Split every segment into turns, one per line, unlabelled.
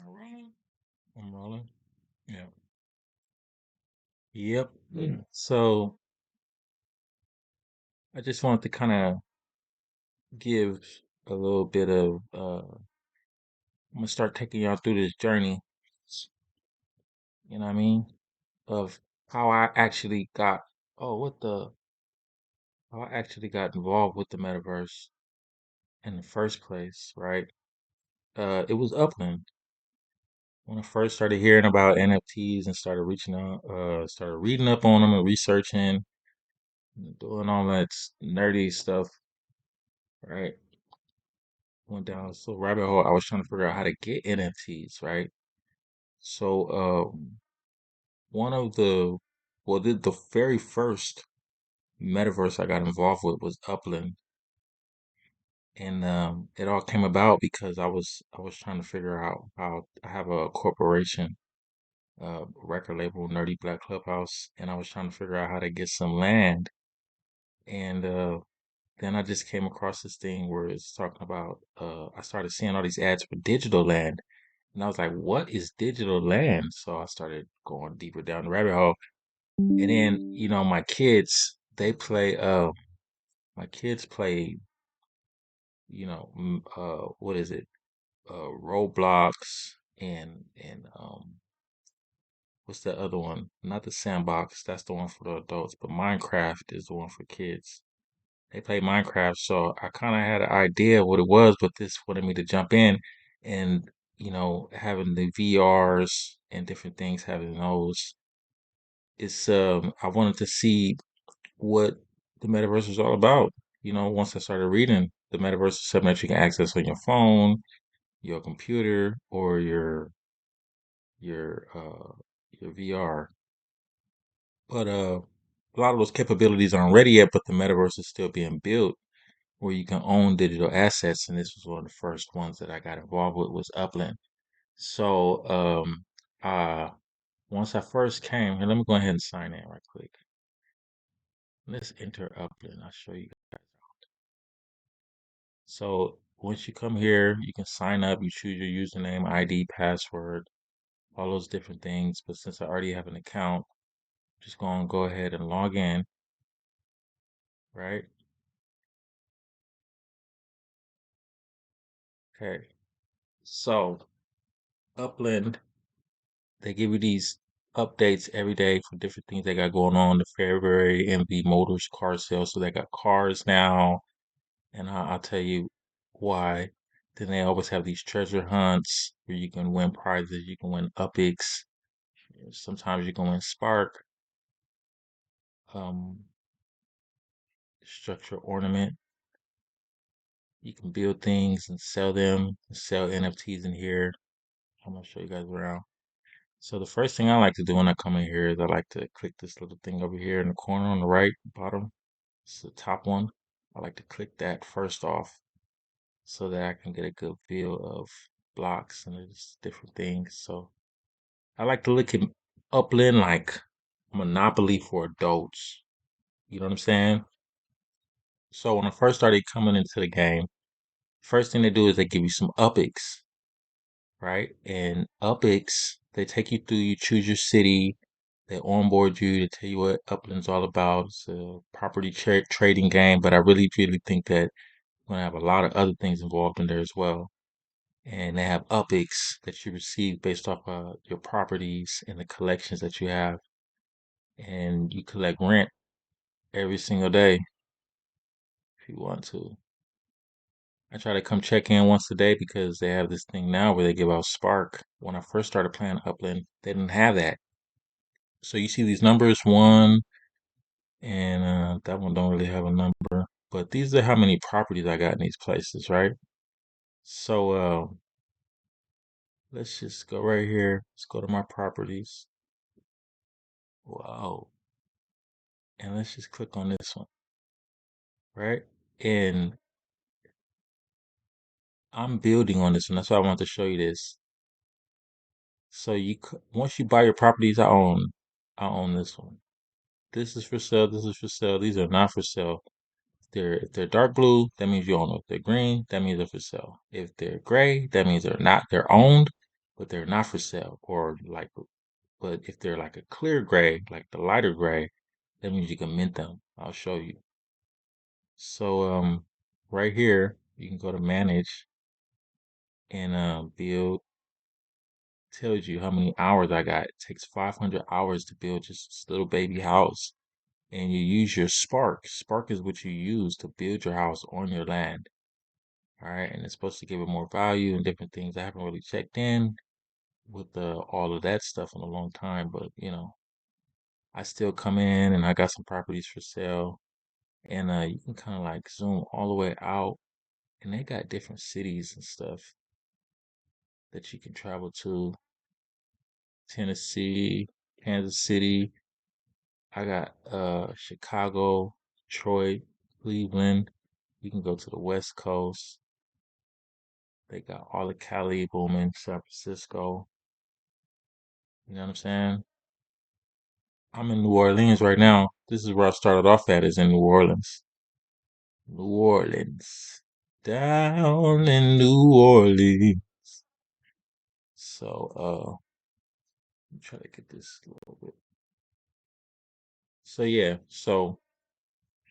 Am I rolling? I'm rolling. Yeah. Yep. So I just wanted to kind of give a little bit of I'm gonna start taking y'all through this journey, you know what I mean? Of how I actually got oh what the how I actually got involved with the metaverse in the first place, right? It was Upland. When I first started hearing about NFTs and started reaching out, started reading up on them and researching, doing all that nerdy stuff, right? Went down so rabbit hole. I was trying to figure out how to get NFTs, right? So, one of the very first metaverse I got involved with was Upland, and it all came about because I was trying to figure out how I have a corporation, record label, Nerdy Black Clubhouse, and I was trying to figure out how to get some land, and then I just came across this thing where it's talking about. I started seeing all these ads for digital land. And I was like, what is digital land? So I started going deeper down the rabbit hole. And then, my kids play, what is it? Roblox and what's the other one? Not the sandbox, that's the one for the adults, but Minecraft is the one for kids. They play Minecraft, so I kind of had an idea of what it was, but this wanted me to jump in and, having the VRs and different things, having those. I wanted to see what the metaverse was all about. Once I started reading, the metaverse is something that you can access on your phone, your computer, or your VR. But a lot of those capabilities aren't ready yet, but the metaverse is still being built where you can own digital assets, and this was one of the first ones that I got involved with was Upland. So uh once I first came here, let me go ahead and sign in right quick. Let's enter Upland. I'll show you. So once you come here, you can sign up, you choose your username, ID, password, all those different things. But since I already have an account, I'm just going to go ahead and log in, right? Okay. So Upland, they give you these updates every day for different things they got going on. The February MV Motors car sale. So they got cars now, and I'll tell you why. Then they always have these treasure hunts where you can win prizes. You can win Upix. Sometimes you can win Spark. um, Structure ornament. You can build things and sell them, sell NFTs in here. I'm gonna show you guys around. So the first thing I like to do when I come in here is I like to click this little thing over here in the corner on the right bottom. It's the top one. I like to click that first off so that I can get a good feel of blocks and there's different things. So I like to look at Upland like Monopoly for adults. You know what I'm saying? So when I first started coming into the game, first thing they do is they give you some UPIX, right? And UPIX, they take you through, you choose your city, they onboard you, they tell you what Upland's all about. It's a property trading game, but I really think that we're gonna have a lot of other things involved in there as well. And they have UPIX that you receive based off of your properties and the collections that you have. And you collect rent every single day if you want to. I try to come check in once a day because they have this thing now where they give out Spark. When I first started playing Upland, they didn't have that. So you see these numbers, one, and that one don't really have a number. But these are how many properties I got in these places, right? So let's just go right here. Let's go to my properties. Wow. And let's just click on this one, right? And I'm building on this one. That's why I want to show you this. So once you buy your properties, I own this one. This is for sale. This is for sale. These are not for sale. If they're dark blue, that means you own them. If they're green, that means they're for sale. If they're gray, that means they're not. They're owned. but they're not for sale. Or like, but if they're like a clear gray, like the lighter gray, that means you can mint them. I'll show you. So right here you can go to manage and build. Tells you how many hours I got. It takes 500 hours to build just this little baby house. And you use your Spark. Spark is what you use to build your house on your land. All right, and it's supposed to give it more value and different things. I haven't really checked in with all of that stuff in a long time, but I still come in and I got some properties for sale. And you can kind of like zoom all the way out, and they got different cities and stuff that you can travel to. Tennessee, Kansas City. I got Chicago, Detroit, Cleveland. You can go to the West Coast. They got all the Cali booming, San Francisco. You know what I'm saying? I'm in New Orleans right now. This is where I started off at, is in New Orleans. New Orleans. Down in New Orleans. So let me try to get this a little bit. So yeah, so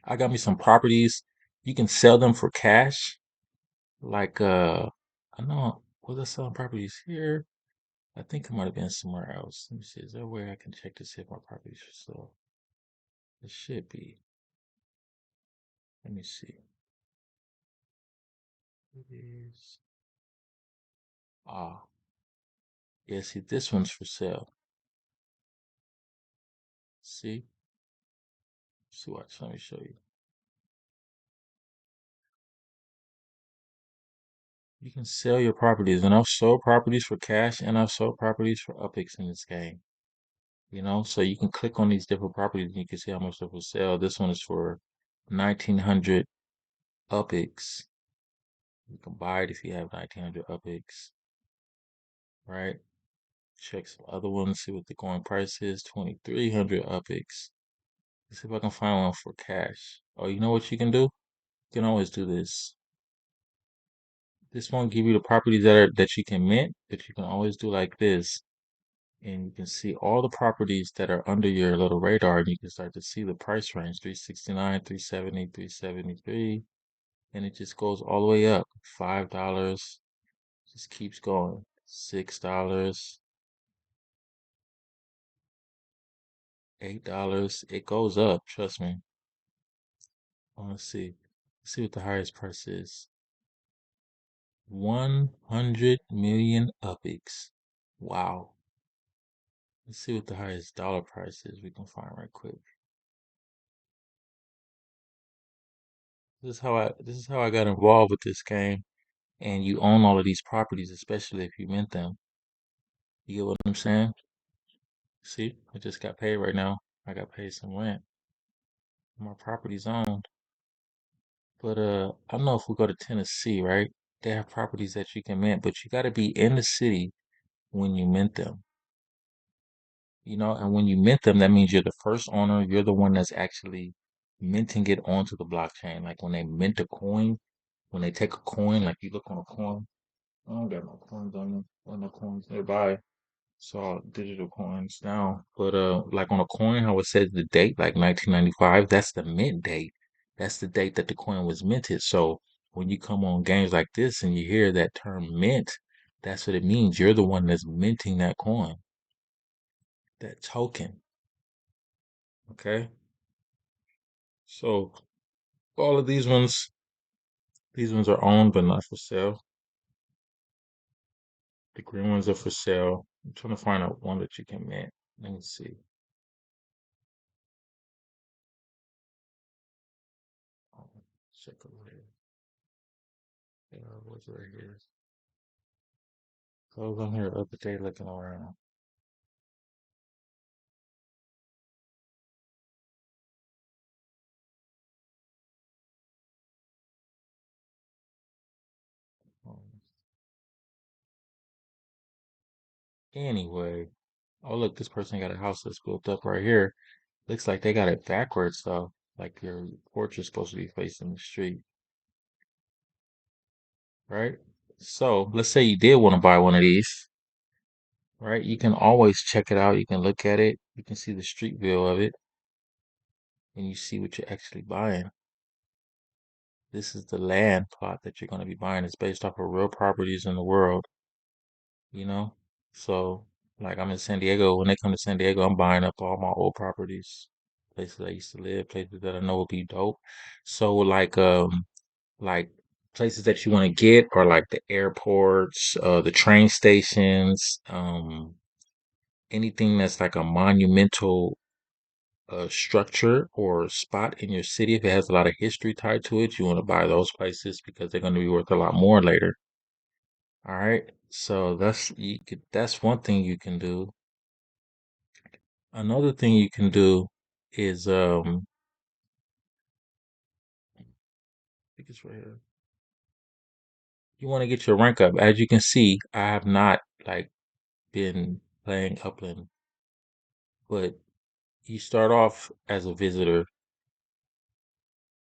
I got me some properties. You can sell them for cash. Like I know, was I selling properties here? I think it might have been somewhere else. Let me see. Is there a way I can check to see if my properties for sale? It should be. Let me see. It is. Ah, yeah. See, this one's for sale. See, see, watch. Let me show you. You can sell your properties, and I've sold properties for cash, and I've sold properties for upix in this game. So you can click on these different properties, and you can see how much they're for sale. This one is for 1900 upix. You can buy it if you have 1900 upix, right? Check some other ones, see what the going price is. 2300 upix. Let's see if I can find one for cash. Oh, you know what you can do? You can always do this. This won't give you the properties that you can mint, but you can always do like this. And you can see all the properties that are under your little radar, and you can start to see the price range: 369, 370, 373, and it just goes all the way up. $5 just keeps going. $6, $8. It goes up, trust me. Let's see. Let's see what the highest price is. 100 million upix. Wow. Let's see what the highest dollar price is we can find right quick. This is how I got involved with this game. And you own all of these properties, especially if you mint them. You get what I'm saying? See, I just got paid right now. I got paid some rent. My property's owned. But I know if we go to Tennessee, right? They have properties that you can mint, but you got to be in the city when you mint them. And when you mint them, that means you're the first owner. You're the one that's actually minting it onto the blockchain. Like when they mint a coin, when they take a coin, like you look on a coin. I don't got no coins on me. No coins nearby. It's all digital coins now. But like on a coin, how it says the date, like 1995, that's the mint date. That's the date that the coin was minted. So when you come on games like this and you hear that term mint, that's what it means. You're the one that's minting that coin, that token. Okay. So all of these ones are owned but not for sale. The green ones are for sale. I'm trying to find out one that you can mint. Let me see. Um, Check over here. Yeah, what's right here? So I was on here the other day looking around. Um, Anyway, oh look, this person got a house that's built up right here. Looks like they got it backwards though. Like your porch is supposed to be facing the street, right? So let's say you did want to buy one of these. right? You can always check it out. You can look at it. You can see the street view of it, and you see what you're actually buying. This is the land plot that you're going to be buying. It's based off of real properties in the world, you know? So, like I'm in San Diego. When they come to San Diego, I'm buying up all my old properties, places I used to live, places that I know will be dope. So, like places that you want to get are like the airports, the train stations, anything that's like a monumental structure or spot in your city. If it has a lot of history tied to it, you want to buy those places because they're going to be worth a lot more later. All right. So that's one thing you can do. Another thing you can do is I think it's right here. You want to get your rank up. As you can see, I have not like been playing Upland, but you start off as a visitor,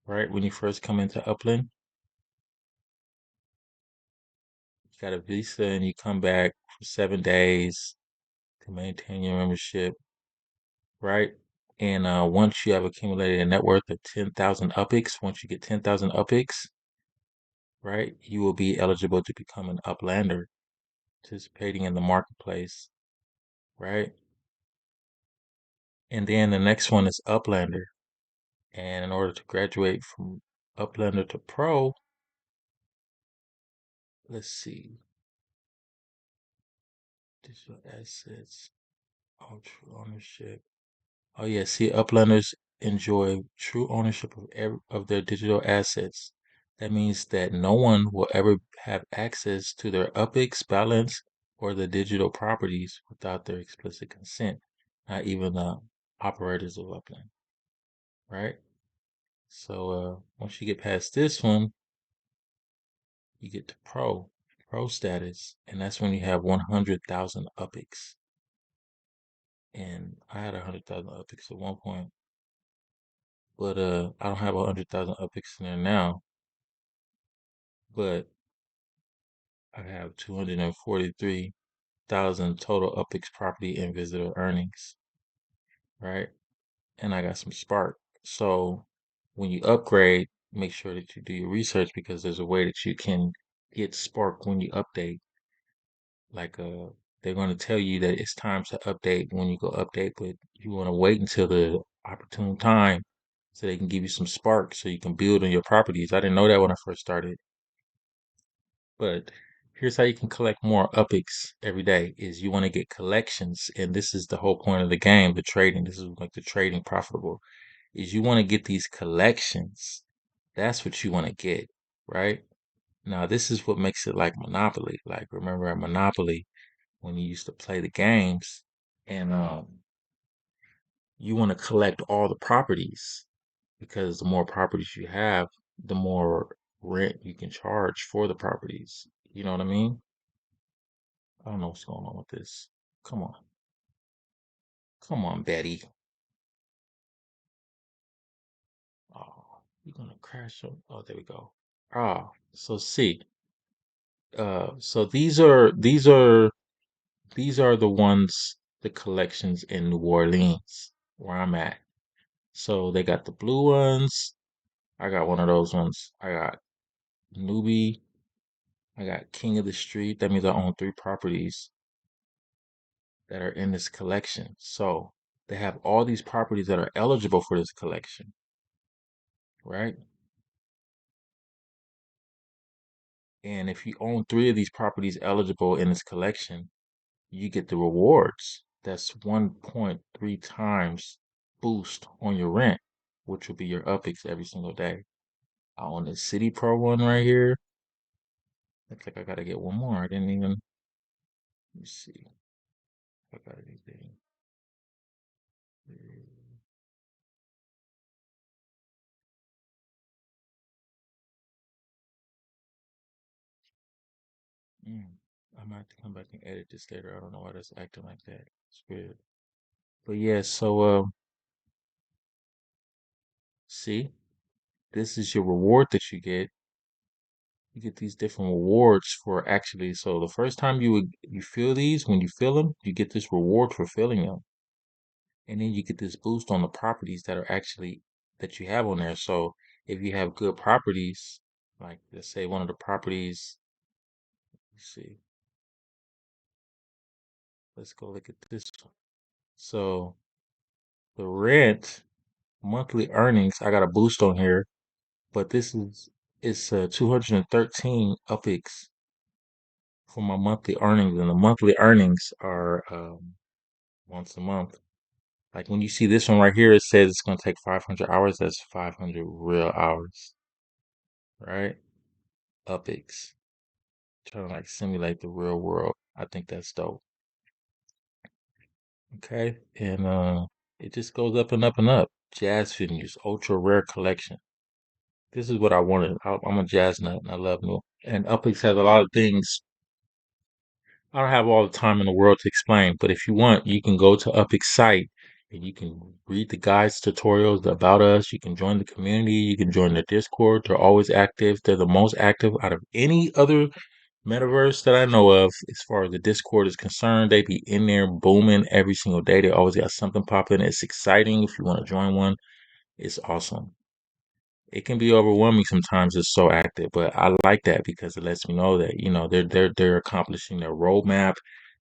right? When you first come into Upland, you got a visa and you come back for 7 days to maintain your membership, right? And once you have accumulated a net worth of 10,000 UPIX, once you get 10,000 UPIX, right, you will be eligible to become an Uplander, participating in the marketplace, right? And then the next one is Uplander. And in order to graduate from Uplander to Pro, let's see, digital assets, true ownership. Oh yeah, see, Uplanders enjoy true ownership of their digital assets. That means that no one will ever have access to their UPIX balance or the digital properties without their explicit consent, not even the operators of Upland, right? So once you get past this one, you get to pro status, and that's when you have 100,000 UPIX. And I had 100,000 UPIX at one point, but I don't have 100,000 UPIX in there now. But I have 243,000 total UPIX property and visitor earnings, right? And I got some Spark. So when you upgrade, make sure that you do your research because there's a way that you can get Spark when you update. Like they're going to tell you that it's time to update when you go update, but you want to wait until the opportune time so they can give you some Spark so you can build on your properties. I didn't know that when I first started. But here's how you can collect more UPIX every day is you want to get collections, and this is the whole point of the game, the trading. This is what makes the trading profitable, is you want to get these collections. That's what you want to get, right? Now, this is what makes it like Monopoly. Like, remember at Monopoly when you used to play the games and you want to collect all the properties because the more properties you have, the more rent you can charge for the properties. You know what I mean? I don't know what's going on with this. Come on. Come on, Betty. Oh, you're gonna crash up. Oh, there we go. Ah, so see. So these are the ones, the collections in New Orleans where I'm at. So they got the blue ones. I got one of those ones. I got Newbie. I got King of the Street. That means I own three properties that are in this collection. So they have all these properties that are eligible for this collection, right? And if you own three of these properties eligible in this collection, you get the rewards. That's 1.3 times boost on your rent, which will be your UPIX every single day. I own the City Pro one right here. Looks like I gotta get one more. I didn't even, let me see if I got anything. Mm, I might have to come back and edit this later. I don't know why that's acting like that. It's weird. But yeah, so see, this is your reward that you get. you get these different rewards for actually. So the first time you feel these, when you feel them, you get this reward for feeling them, and then you get this boost on the properties that are actually that you have on there. So if you have good properties, like let's say one of the properties, let's see, let's go look at this one. So the rent monthly earnings, I got a boost on here, but this is it's 213 upix for my monthly earnings, and the monthly earnings are once a month. Like when you see this one right here, it says it's gonna take 500 hours. That's 500 real hours, right? Upix. Trying to like simulate the real world. I think that's dope. Okay, and it just goes up and up and up. Jazz venues, ultra rare collection. This is what I wanted. I'm a jazz nut, and I love new. And Upix has a lot of things. I don't have all the time in the world to explain, but if you want, you can go to Upix site and you can read the guides, tutorials about us. You can join the community. You can join the Discord. They're always active. They're the most active out of any other metaverse that I know of. As far as the Discord is concerned, they be in there booming every single day. They always got something popping. It's exciting. If you want to join one, it's awesome. It can be overwhelming sometimes. It's so active, but I like that because it lets me know that they're accomplishing their roadmap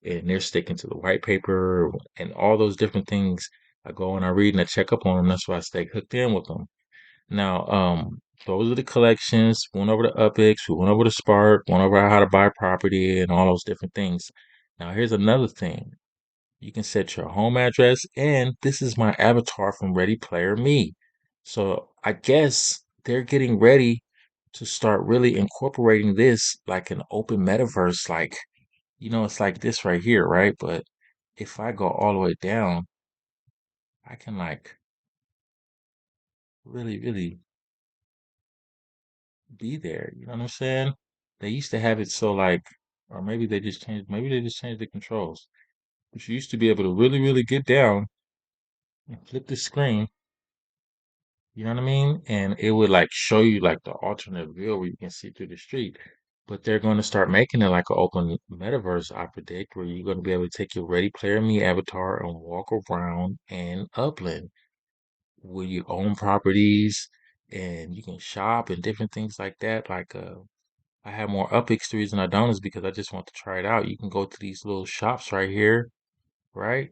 and they're sticking to the white paper and all those different things. I go and I read and I check up on them. That's why I stay hooked in with them. Now, those are the collections. We went over the Upix, we went over the Spark, went over how to buy property and all those different things. Now, here's another thing. You can set your home address, and this is my avatar from Ready Player Me. So I guess they're getting ready to start really incorporating this like an open metaverse. Like, it's like this right here, right? But if I go all the way down, I can like really, really be there. You know what I'm saying? They used to have it so like, or maybe they just changed the controls. But you used to be able to really, really get down and flip the screen. You know what I mean? And it would like show you like the alternate view where you can see through the street. But they're going to start making it like an open metaverse, I predict, where you're going to be able to take your Ready Player Me avatar and walk around in Upland where you own properties and you can shop and different things like that. Like I have more Upix than I don't is because I just want to try it out. You can go to these little shops right here, right?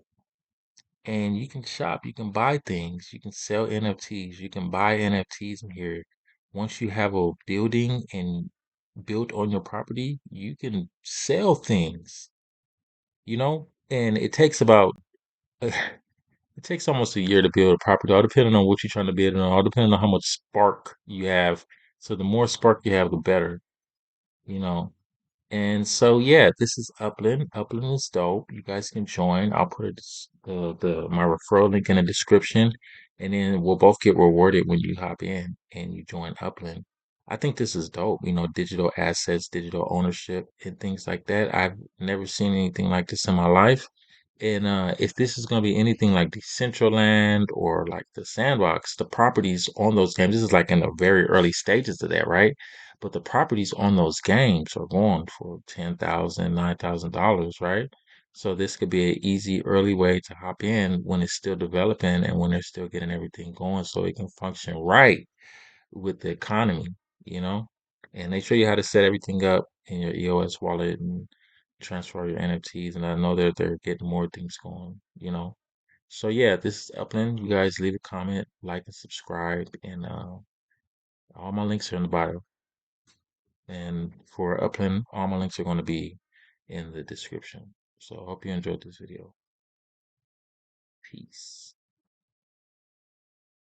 And you can shop, you can buy things, you can sell NFTs, you can buy NFTs in here. Once you have a building and built on your property, you can sell things, and it takes about it takes almost a year to build a property, all depending on what you're trying to build and all depending on how much spark you have. So the more spark you have, the better, you know. And so yeah, this is Upland. Upland is dope. You guys can join. I'll put the my referral link in the description, and then we'll both get rewarded when you hop in and you join Upland. I think this is dope. Digital assets, digital ownership, and things like that. I've never seen anything like this in my life. And if this is going to be anything like Decentraland or like the Sandbox, the properties on those games, this is like in the very early stages of that, right? But the properties on those games are going for $10,000, $9,000, right? So this could be an easy early way to hop in when it's still developing and when they're still getting everything going so it can function right with the economy, you know? And they show you how to set everything up in your EOS wallet and transfer your NFTs. And I know that they're getting more things going. So yeah, this is Upland. You guys leave a comment, like and subscribe, and all my links are in the bio. And for Upland, all my links are going to be in the description. So I hope you enjoyed this video. Peace.